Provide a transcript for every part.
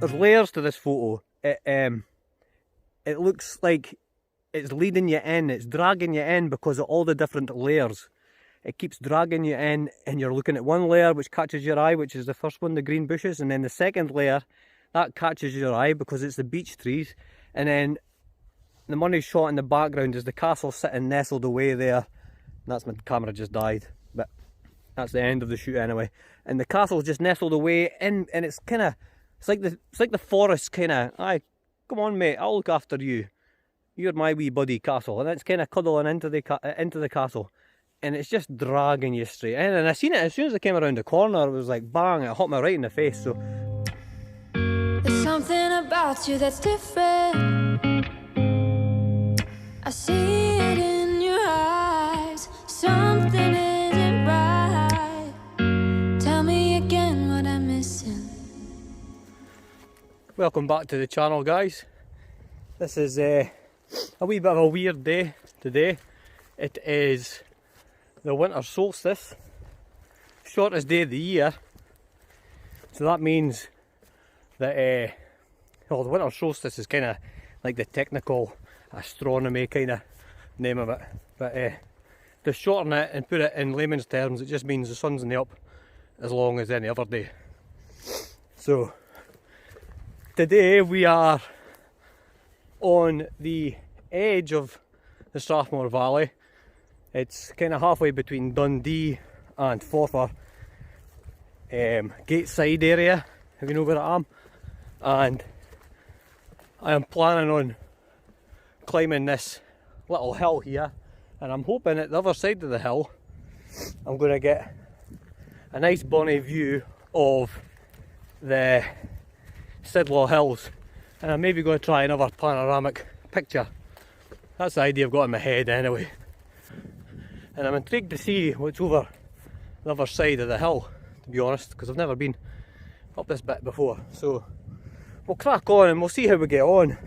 there's layers to this photo. It looks like it's leading you in, it's dragging you in because of all the different layers. It keeps dragging you in, and you're looking at one layer which catches your eye, which is the first one, the green bushes, and then the second layer, that catches your eye because it's the beech trees, and then the money shot in the background is the castle sitting nestled away there. That's, my camera just died, but that's the end of the shoot anyway. And the castle's just nestled away in, and it's kind of, it's like the forest kind of, aye, come on mate, I'll look after you. You're my wee buddy castle, and it's kind of cuddling into the castle, and it's just dragging you straight in. And I seen it as soon as I came around the corner. It was like bang! It hit me right in the face. So there's something about you that's different. I see it in your eyes. Something isn't right. Tell me again what I'm missing. Welcome back to the channel, guys. This is a wee bit of a weird day today. It is the winter solstice, shortest day of the year. So that means that well, the winter solstice is kind of like the technical astronomy kind of name of it. But to shorten it and put it in layman's terms, it just means the sun's in the up as long as any other day. So today we are on the edge of the Strathmore Valley. It's kind of halfway between Dundee and Forfar, Gateside area, if you know where I am. And I am planning on climbing this little hill here, and I'm hoping at the other side of the hill I'm going to get a nice bonny view of the Sidlaw Hills, and I'm maybe going to try another panoramic picture. That's the idea I've got in my head anyway. And I'm intrigued to see what's over the other side of the hill, to be honest, because I've never been up this bit before. So we'll crack on and we'll see how we get on.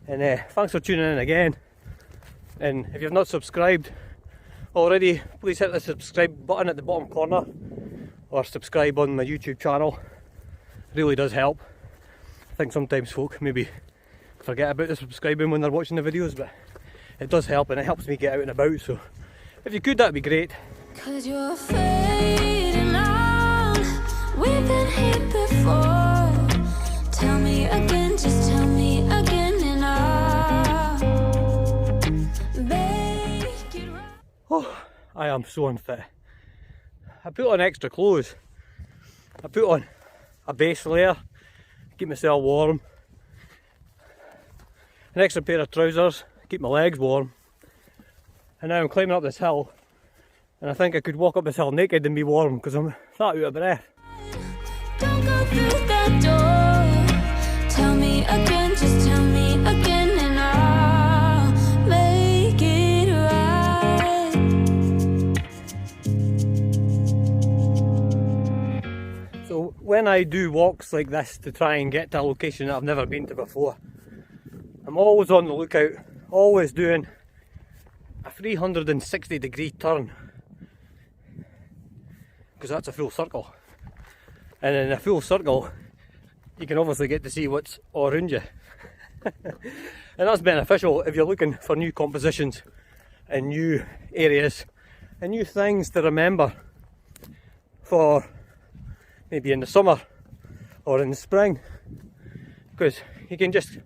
And thanks for tuning in again. And if you've not subscribed already, please hit the subscribe button at the bottom corner, or subscribe on my YouTube channel. It really does help. I think sometimes folk maybe forget about the subscribing when they're watching the videos, but it does help, and it helps me get out and about. So if you could, that'd be great. 'Cause you're fading out. We've been here before. Tell me again, just tell me again, and I'll make it right. Oh, I am so unfit. I put on extra clothes. I put on a base layer, keep myself warm. An extra pair of trousers, keep my legs warm. And now I'm climbing up this hill, and I think I could walk up this hill naked and be warm because I'm that out of breath. Don't go through that door. Tell me again, just tell me again, and I'll make it right. So when I do walks like this to try and get to a location that I've never been to before, I'm always on the lookout, always doing a 360-degree turn, because that's a full circle, and in a full circle you can obviously get to see what's all around you. And that's beneficial if you're looking for new compositions and new areas and new things to remember for maybe in the summer or in the spring, because you can just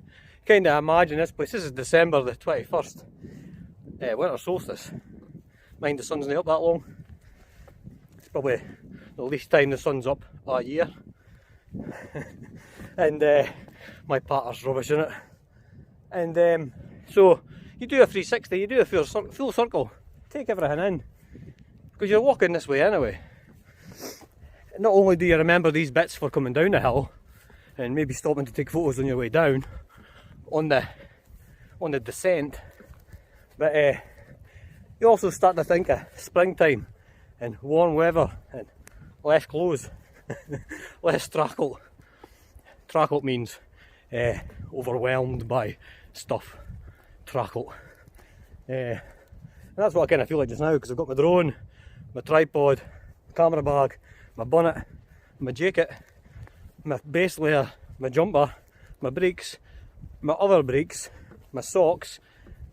kind of imagine this place. This is December the 21st, winter solstice. Mind the sun's not up that long. It's probably the least time the sun's up a year. And my patter's rubbish in it. And so you do a 360, you do a full circle, take everything in, because you're walking this way anyway. Not only do you remember these bits for coming down the hill and maybe stopping to take photos on your way down on the descent, but you also start to think of springtime and warm weather and less clothes, less trackle. Trackle means overwhelmed by stuff. Trackle. And that's what I kind of feel like just now, because I've got my drone, my tripod, my camera bag, my bonnet, my jacket, my base layer, my jumper, my brakes, my other brakes, my socks,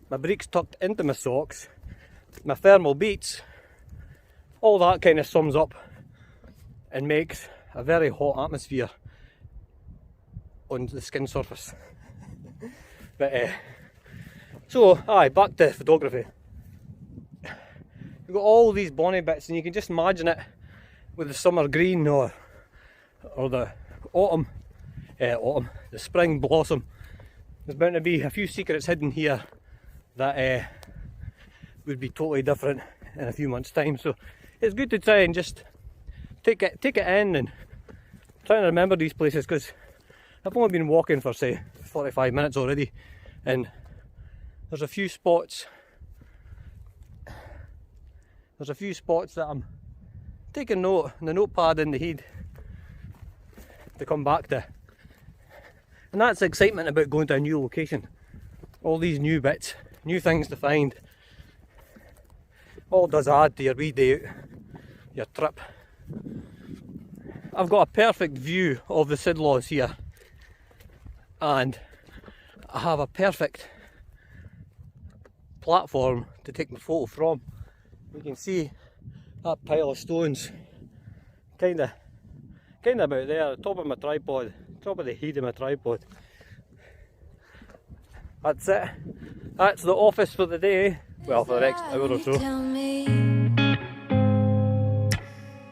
my brakes tucked into my socks, my thermal beats, all that kind of sums up and makes a very hot atmosphere on the skin surface. But so aye, back to photography. You've got all these bonny bits and you can just imagine it with the summer green or the the spring blossom. There's bound to be a few secrets hidden here that would be totally different in a few months' time. So it's good to try and just take it in and try and remember these places, because I've only been walking for say 45 minutes already, and there's a few spots that I'm taking note in the notepad in the head to come back to. And that's the excitement about going to a new location. All these new bits, new things to find, all does add to your wee day out, your trip. I've got a perfect view of the Sidlaws here, and I have a perfect platform to take my photo from. You can see that pile of stones kinda about there, top of my tripod, top of the head of my tripod. That's it. That's the office for the day. Well, for the next hour or so. Tell me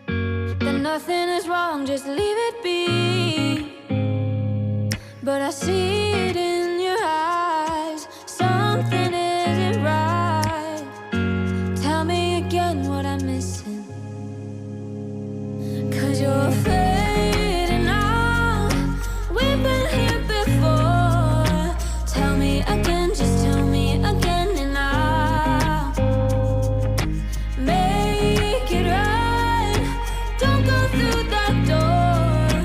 that nothing is wrong, just leave it be. But I see it in your eyes, something isn't right. Tell me again what I'm missing, 'cause you're fading out. We've been here before. Tell me again, just tell me again, and I'll make it right. Don't go through that door.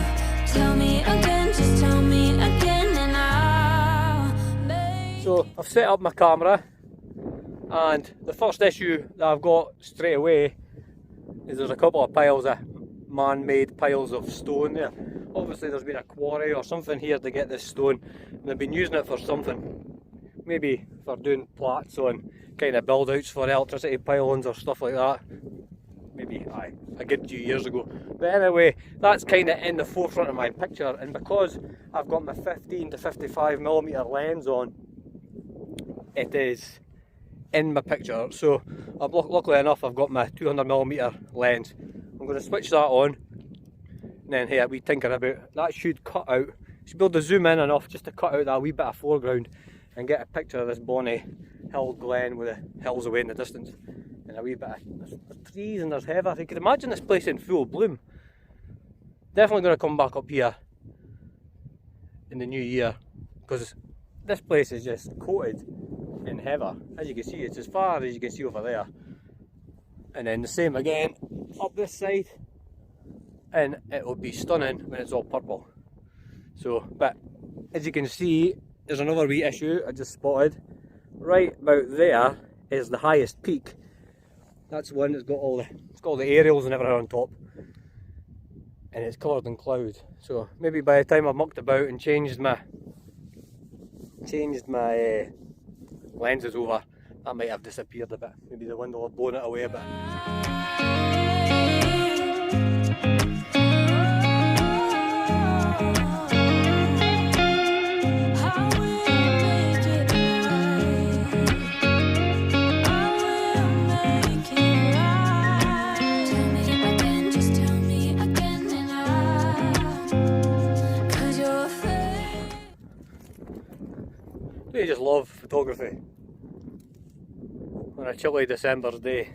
Tell me again, just tell me again, and I'll make. So I've set up my camera, and the first issue that I've got straight away is there's a couple of piles of man-made piles of stone there. Obviously there's been a quarry or something here to get this stone, and they've been using it for something, maybe for doing plats on kind of build outs for electricity pylons or stuff like that. Maybe a good few years ago. But anyway, that's kind of in the forefront of my picture, and because I've got my 15 to 55mm lens on, it is in my picture. So luckily enough I've got my 200mm lens. I'm going to switch that on, and then here we tinker about. That should cut out, should be able to zoom in enough just to cut out that wee bit of foreground and get a picture of this bonny hill glen with the hills away in the distance, and a wee bit of, there's trees and there's heather. You can imagine this place in full bloom. Definitely going to come back up here in the new year, because this place is just coated in heather. As you can see, it's as far as you can see over there, and then the same again up this side, and it will be stunning when it's all purple. So, but as you can see, there's another wee issue I just spotted. Right about there is the highest peak. That's the one that's got all the aerials and everything on top, and it's covered in cloud. So maybe by the time I've mucked about and changed my lenses over, that might have disappeared a bit. Maybe the wind will have blown it away a bit. I just love photography on a chilly December's day.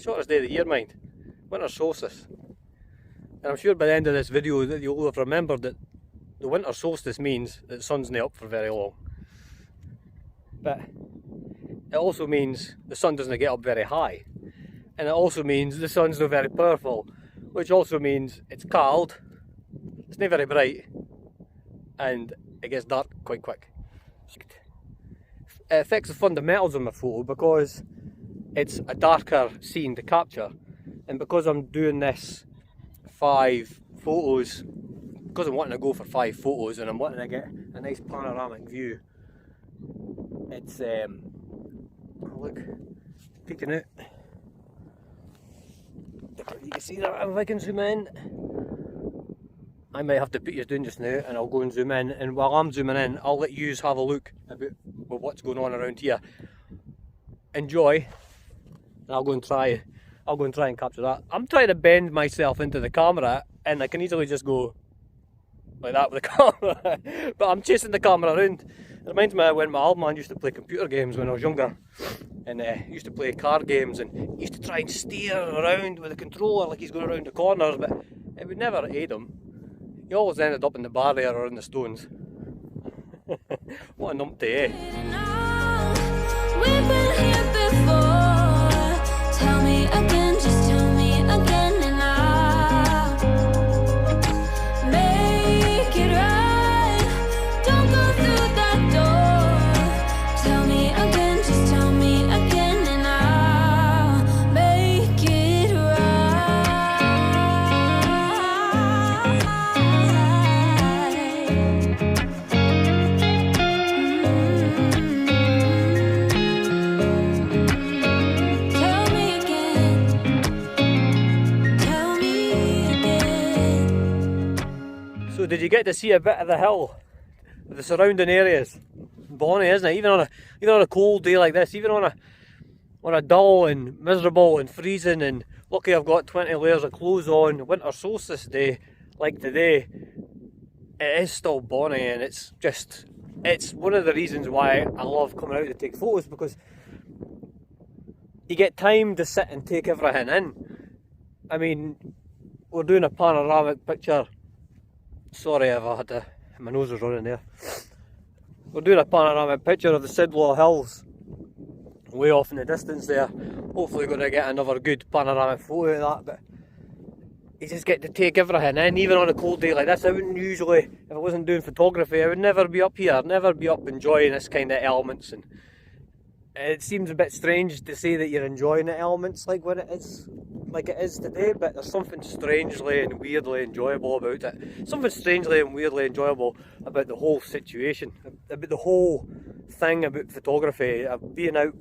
Shortest day of the year, mind. Winter solstice. And I'm sure by the end of this video that you'll have remembered that the winter solstice means that the sun's not up for very long. But it also means the sun doesn't get up very high. And it also means the sun's not very powerful. Which also means it's cold, it's not very bright, and it gets dark quite quick. It affects the fundamentals of my photo because it's a darker scene to capture, and because I'm doing this 5 photos because I'm wanting to go for 5 photos and I'm wanting to get a nice panoramic view. It's look, peeking out. You can see that if I can zoom in. I might have to put you down just now and I'll go and zoom in, and while I'm zooming in I'll let you have a look about what's going on around here. Enjoy, and I'll go and try and capture that. I'm trying to bend myself into the camera and I can easily just go like that with the camera, but I'm chasing the camera around. It reminds me of when my old man used to play computer games when I was younger, and used to play card games, and he used to try and steer around with the controller like he's going around the corners, but it would never aid him. He always ended up in the barrier or in the stones. What a numpty, eh? We've been here before. Tell me again, just tell me again, and I'll make it right. Don't go through that door. Tell me again, just tell me again, and I'll make it So did you get to see a bit of the hill, the surrounding areas? Bonny, isn't it? Even on a cold day like this, even on a dull and miserable and freezing and lucky I've got 20 layers of clothes on, winter solstice day like today, it is still bonny, and it's one of the reasons why I love coming out to take photos, because you get time to sit and take everything in. I mean, we're doing a panoramic picture. Sorry if my nose was running there. We're doing a panoramic picture of the Sidlaw Hills, way off in the distance there. Hopefully going to get another good panoramic photo of that, but you just get to take everything in, even on a cold day like this. I wouldn't usually, if I wasn't doing photography, I would never be up here, never be up enjoying this kind of elements, and it seems a bit strange to say that you're enjoying the elements like when it is like it is today, but there's something strangely and weirdly enjoyable about it. Something strangely and weirdly enjoyable about the whole situation, about the whole thing about photography, of being out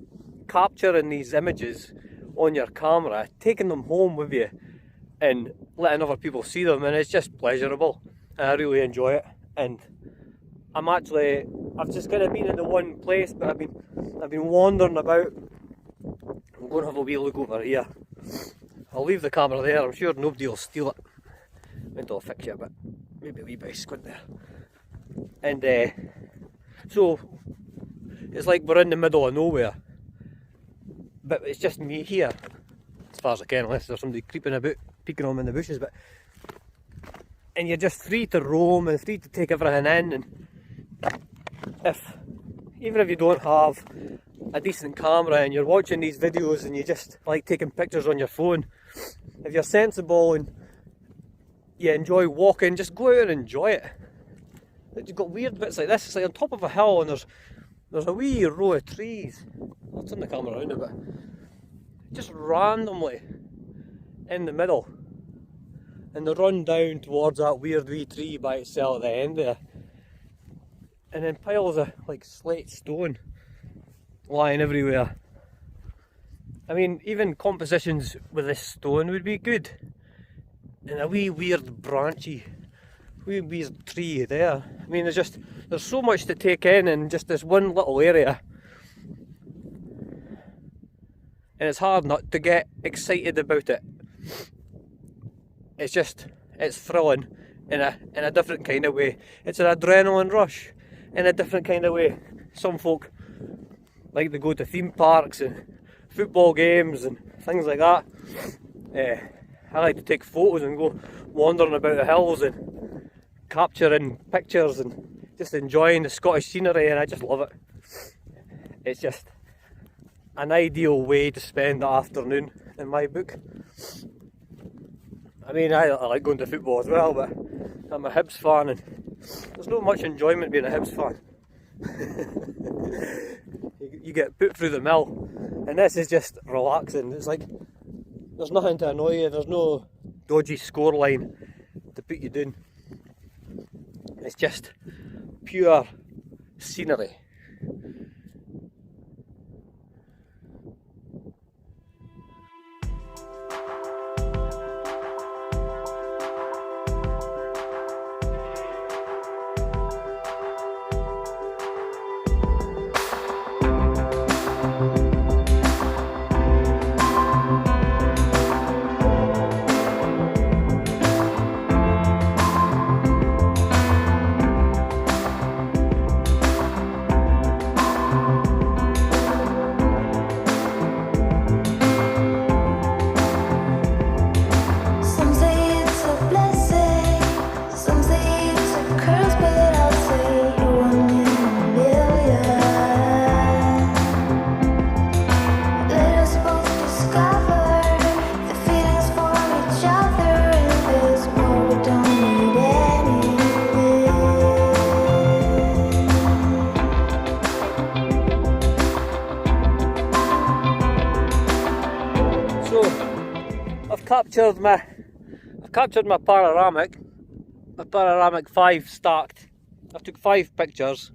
capturing these images on your camera, taking them home with you and letting other people see them, and it's just pleasurable. I really enjoy it, and I've just kind of been in the one place, but I've been wandering about. I'm going to have a wee look over here. I'll leave the camera there, I'm sure nobody will steal it. Maybe I'll fix it, but maybe a wee bit of squint there. And so it's like we're in the middle of nowhere, but it's just me here, as far as I can, unless there's somebody creeping about, peeking on in the bushes. And you're just free to roam and free to take everything in, and even if you don't have a decent camera and you're watching these videos and you just like taking pictures on your phone, if you're sensible and you enjoy walking, just go out and enjoy it. You've got weird bits like this. It's like on top of a hill and there's a wee row of trees. I'll turn the camera around a bit. Just randomly in the middle, and they run down towards that weird wee tree by itself at the end there, and then piles of like slate stone lying everywhere. I mean, even compositions with this stone would be good, and a wee weird branchy wee weird tree there. I mean, there's so much to take in just this one little area, and it's hard not to get excited about it. It's thrilling in a different kind of way. It's an adrenaline rush in a different kind of way. Some folk like to go to theme parks and football games and things like that. I like to take photos and go wandering about the hills and capturing pictures and just enjoying the Scottish scenery, and I just love it. It's just an ideal way to spend the afternoon in my book. I mean, I like going to football as well, but I'm a Hibs fan, and there's not much enjoyment being a Hibs fan. You get put through the mill, and this is just relaxing. It's like there's nothing to annoy you, there's no dodgy scoreline to put you down. It's just pure scenery. Some say it's a blessing, some say it's a curse, but I'll say you're one in a million. Let us both discover the feelings for each other, and there's more, we don't need anything. So I've captured my panoramic 5 stacked. I took 5 pictures.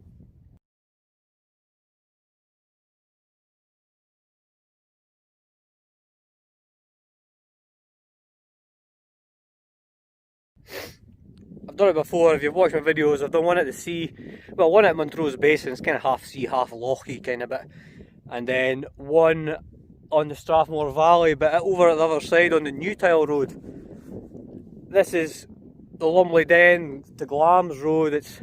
I've done it before. If you've watched my videos, I've done one at the sea, well, one at Montrose Basin, it's kind of half sea, half lochie kind of bit, and then one on the Strathmore Valley, but over at the other side on the Newtile Road. This is the Lumley Den to Glams Road. It's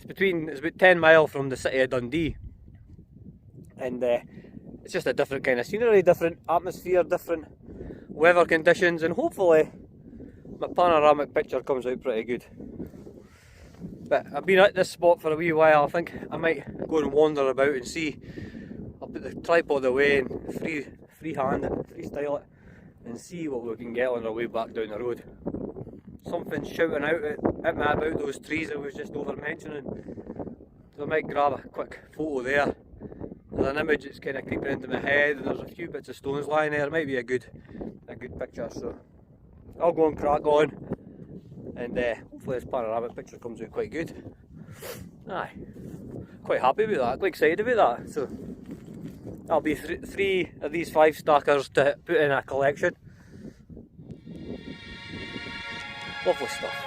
about 10 miles from the city of Dundee, and it's just a different kind of scenery, different atmosphere, different weather conditions, and hopefully my panoramic picture comes out pretty good. But I've been at this spot for a wee while. I think I might go and wander about and see. I'll put the tripod away and freehand it, freestyle it, and see what we can get on our way back down the road. Something's shouting out at me about those trees I was just over mentioning, so I might grab a quick photo there. There's an image that's kind of creeping into my head, and there's a few bits of stones lying there. It might be a good picture, so I'll go and crack on, and hopefully this panoramic picture comes out quite good. Aye, quite happy with that, quite excited about that. So that'll be 3 of these 5 stackers to put in a collection. Lovely stuff.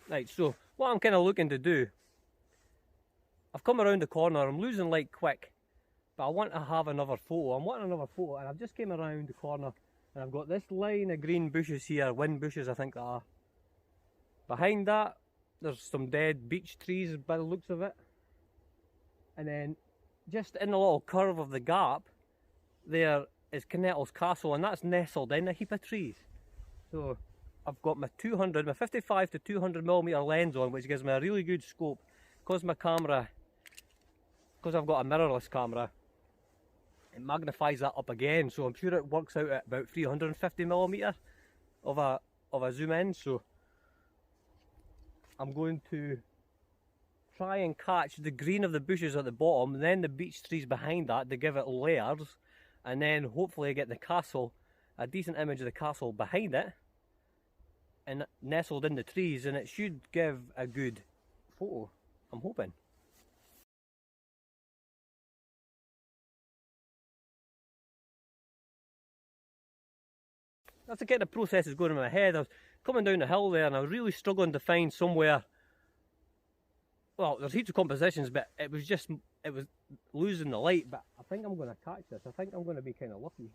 Right, so what I'm kind of looking to do, I've come around the corner, I'm losing light quick, but I want to have another photo. I'm wanting another photo, and I've just came around the corner and I've got this line of green bushes here, wind bushes I think they are. Behind that there's some dead beech trees by the looks of it, and then just in the little curve of the gap there is Kinettles Castle, and that's nestled in a heap of trees. So I've got my 55 to 200mm lens on, which gives me a really good scope. Because I've got a mirrorless camera, it magnifies that up again, so I'm sure it works out at about 350mm of a zoom in. So I'm going to try and catch the green of the bushes at the bottom, and then the beech trees behind that to give it layers, and then hopefully get the castle, a decent image of the castle behind it, and nestled in the trees, and it should give a good photo, I'm hoping. That's the kind of process is going in my head. I was coming down the hill there and I was really struggling to find somewhere. Well, there's heaps of compositions, but it was losing the light. But I think I'm going to catch this. I think I'm going to be kind of lucky.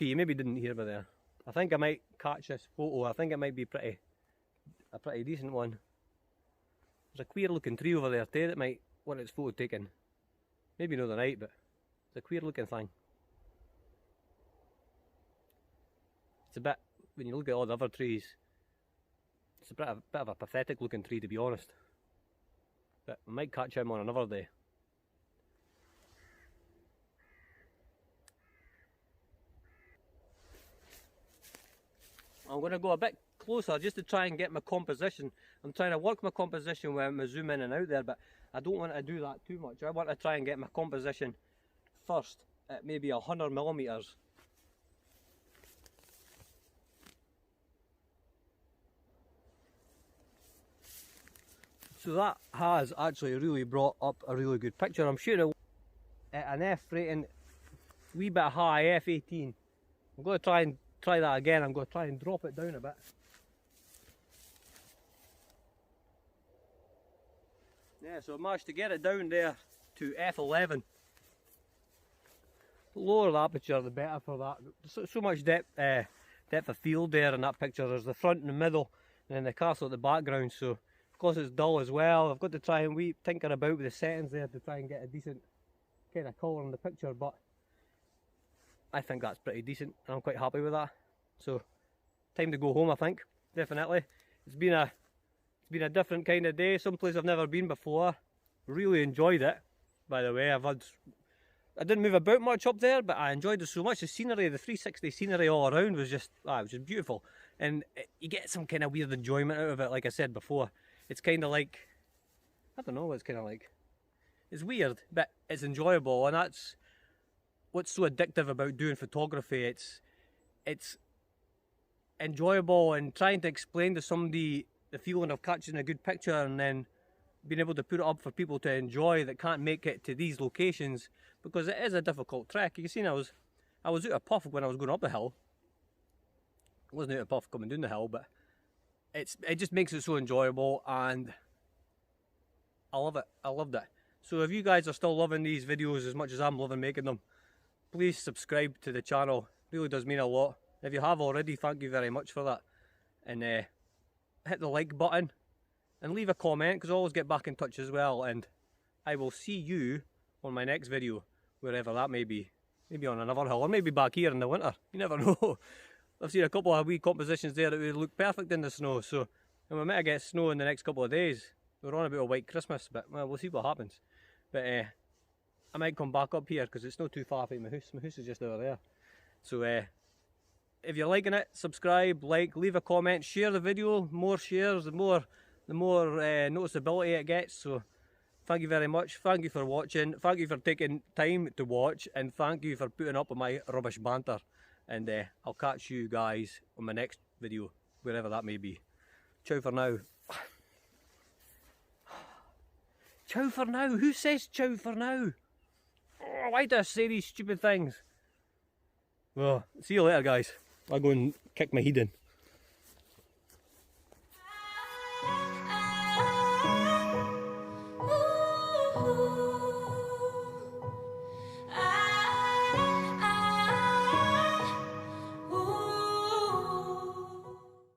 You maybe didn't hear me there. I think I might catch this photo. I think it might be a pretty decent one. There's a queer looking tree over there too that might want its photo taken. Maybe not the night, but it's a queer looking thing. It's a bit, when you look at all the other trees, it's a bit of a pathetic looking tree, to be honest. But we might catch him on another day. I'm going to go a bit closer just to try and get my composition. I'm trying to work my composition when I zoom in and out there, but I don't want to do that too much. I want to try and get my composition first at maybe 100mm. So that has actually really brought up a really good picture. I'm shooting at an F rating, wee bit high, F18. I'm going to try that again. I'm going to try and drop it down a bit. Yeah, so I managed to get it down there to F11. The lower the aperture, the better for that. So much depth of field there in that picture. There's the front and the middle, and then the castle at the background. So because it's dull as well, I've got to try and tinker about with the settings there to try and get a decent kind of colour in the picture. But I think that's pretty decent. I'm quite happy with that. So time to go home, I think. Definitely. It's been a different kind of day. Someplace I've never been before. Really enjoyed it. By the way, I didn't move about much up there, but I enjoyed it so much. The scenery, the 360 scenery all around was just, it was just beautiful. And you get some kind of weird enjoyment out of it, like I said before. It's kind of like, I don't know what it's kind of like. It's weird, but it's enjoyable, and that's what's so addictive about doing photography. It's enjoyable, and trying to explain to somebody the feeling of catching a good picture and then being able to put it up for people to enjoy that can't make it to these locations, because it is a difficult trek. You can see I was out of puff when I was going up the hill. I wasn't out of puff coming down the hill, but it just makes it so enjoyable, and I love it. I loved it. So if you guys are still loving these videos as much as I'm loving making them, please subscribe to the channel. It really does mean a lot. If you have already, thank you very much for that. And hit the like button and leave a comment, because I always get back in touch as well. And I will see you on my next video, wherever that may be. Maybe on another hill, or maybe back here in the winter. You never know. I've seen a couple of wee compositions there that would look perfect in the snow. So, and we might get snow in the next couple of days. We're on about a white Christmas, but well, we'll see what happens. But I might come back up here because it's not too far from my house. My house is just over there. So if you're liking it, subscribe, like, leave a comment, share the video. More shares, the more noticeability it gets. So thank you very much. Thank you for watching. Thank you for taking time to watch, and thank you for putting up with my rubbish banter. And I'll catch you guys on my next video, wherever that may be. Ciao for now. Ciao for now? Who says ciao for now? Oh, why do I say these stupid things? Well, see you later, guys. I'll go and kick my head in.